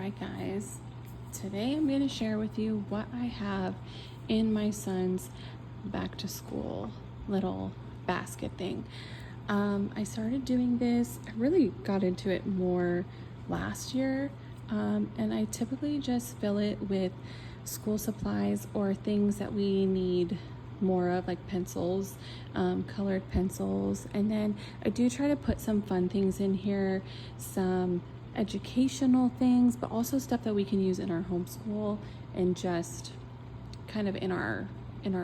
Hi guys, today I'm going to share with you what I have in my son's back to school little basket thing. I started doing this, I really got into it more last year, and I typically just fill it with school supplies or things that we need more of, like pencils, colored pencils, and then I do try to put some fun things in here, some educational things, but also stuff that we can use in our homeschool and just kind of in our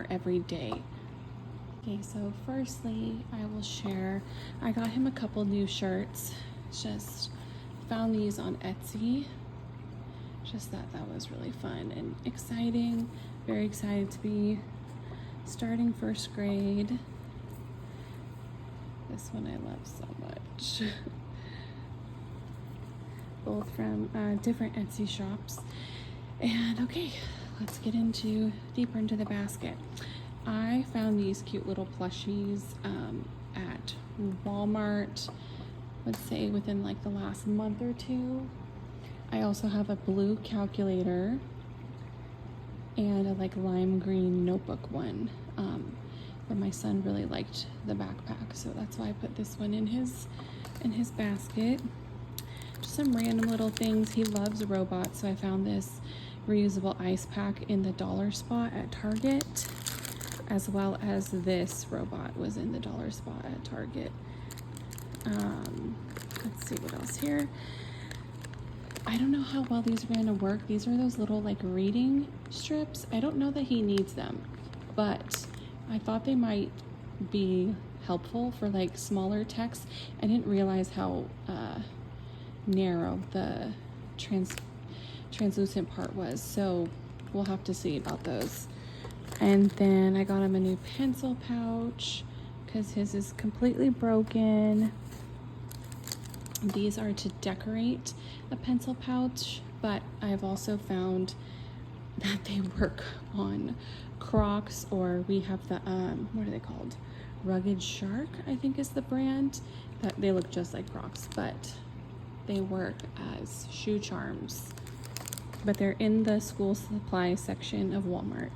everyday. Okay, so firstly I will share, I got him a couple new shirts. Just found these on Etsy. Just thought that was really fun and exciting. Very excited to be starting first grade. This one I love so much. Both from different Etsy shops. And okay, let's get deeper into the basket. I found these cute little plushies at Walmart, let's say within like the last month or two. I also have a blue calculator and a like lime green notebook one. But my son really liked the backpack, so that's why I put this one in his basket. Just some random little things. He loves robots, so I found this reusable ice pack in the dollar spot at Target, as well as this robot was in the dollar spot at Target. Let's see what else here. I don't know how well these are going to work. These are those little like reading strips. I don't know that he needs them, but I thought they might be helpful for like smaller text. I didn't realize how narrow the translucent part was, so we'll have to see about those. And then I got him a new pencil pouch because his is completely broken. These are to decorate a pencil pouch, but I've also found that they work on Crocs, or we have the what are they called, Rugged Shark I think is the brand, that they look just like Crocs, but they work as shoe charms. But they're in the school supply section of Walmart.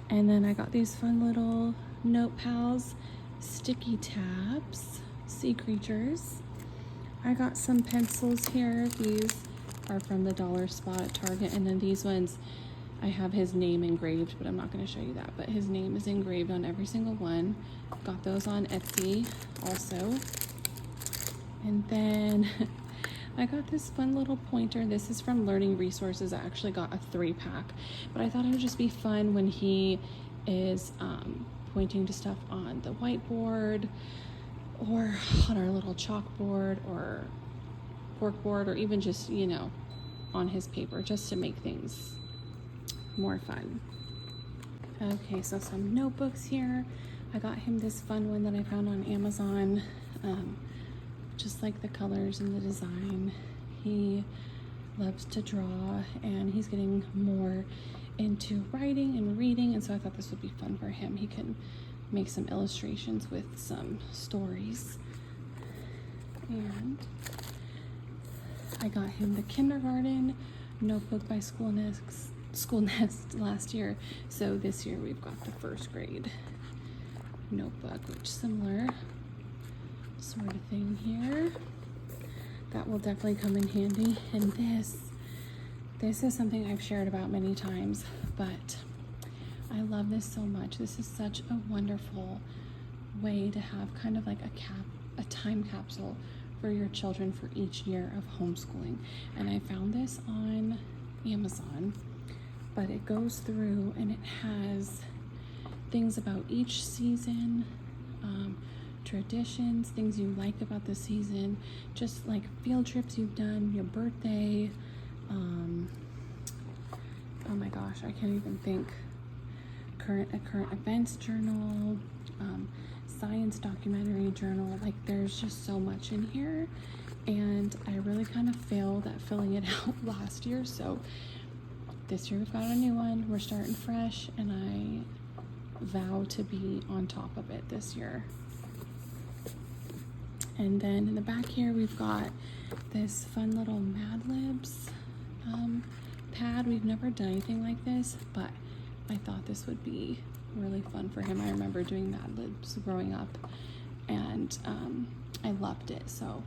And then I got these fun little note pals, sticky tabs, sea creatures. I got some pencils here. These are from the dollar spot at Target, and then these ones I have his name engraved, but I'm not going to show you that, but his name is engraved on every single one. Got those on Etsy also. And then I got this fun little pointer. This is from Learning Resources. I actually got a 3-pack, but I thought it would just be fun when he is pointing to stuff on the whiteboard or on our little chalkboard or corkboard, or even just, you know, on his paper, just to make things more fun. Okay, so some notebooks here. I got him this fun one that I found on Amazon. Just like the colors and the design. He loves to draw, and he's getting more into writing and reading, and so I thought this would be fun for him. He can make some illustrations with some stories. And I got him the kindergarten notebook by School Nest last year, so this year we've got the first grade notebook, which similar sort of thing here. That will definitely come in handy. And this is something I've shared about many times, but I love this so much. This is such a wonderful way to have kind of like a time capsule for your children for each year of homeschooling. And I found this on Amazon, but it goes through and it has things about each season, traditions, things you like about the season, just like field trips you've done, your birthday, oh my gosh, I can't even think, a current events journal, science documentary journal. Like, there's just so much in here, and I really kind of failed at filling it out last year, so this year we've got a new one. We're starting fresh, and I vow to be on top of it this year. And then in the back here, we've got this fun little Mad Libs pad. We've never done anything like this, but I thought this would be really fun for him. I remember doing Mad Libs growing up, and I loved it, so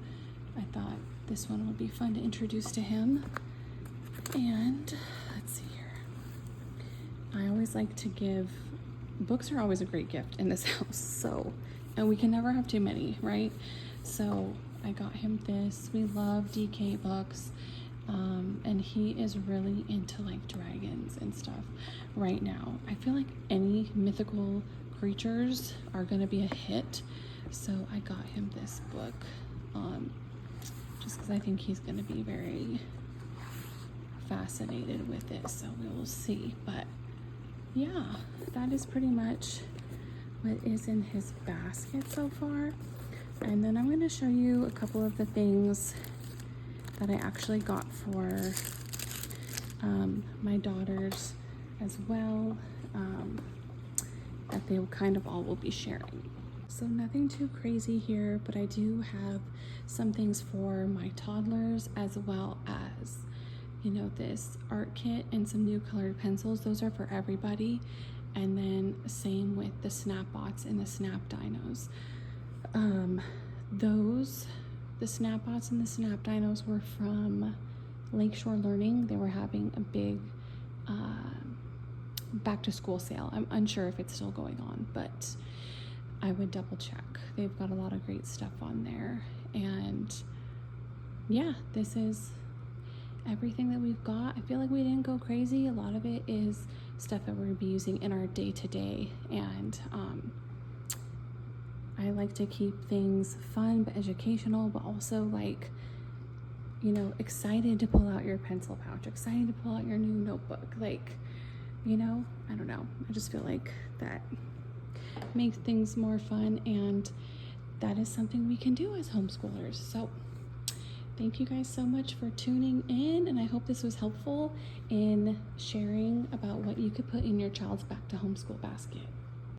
I thought this one would be fun to introduce to him. And let's see here. I always like to give, books are always a great gift in this house, so, and we can never have too many, right? So I got him this. We love DK books, and he is really into like dragons and stuff right now. I feel like any mythical creatures are gonna be a hit, so I got him this book, just because I think he's gonna be very fascinated with it, so we will see. But yeah, that is pretty much what is in his basket so far. And then I'm going to show you a couple of the things that I actually got for my daughters as well, that they kind of all will be sharing. So nothing too crazy here, but I do have some things for my toddlers, as well as, you know, this art kit and some new colored pencils. Those are for everybody. And then same with the Snap Bots and the Snap Dinos. The Snap Bots and the Snap Dinos were from Lakeshore Learning. They were having a big back to school sale. I'm unsure if it's still going on, but I would double check. They've got a lot of great stuff on there. And yeah, this is everything that we've got. I feel like we didn't go crazy. A lot of it is stuff that we're gonna be using in our day-to-day, and I like to keep things fun but educational, but also, like, you know, excited to pull out your pencil pouch, excited to pull out your new notebook. Like, you know, I don't know, I just feel like that makes things more fun, and that is something we can do as homeschoolers. So thank you guys so much for tuning in, and I hope this was helpful in sharing about what you could put in your child's back to homeschool basket.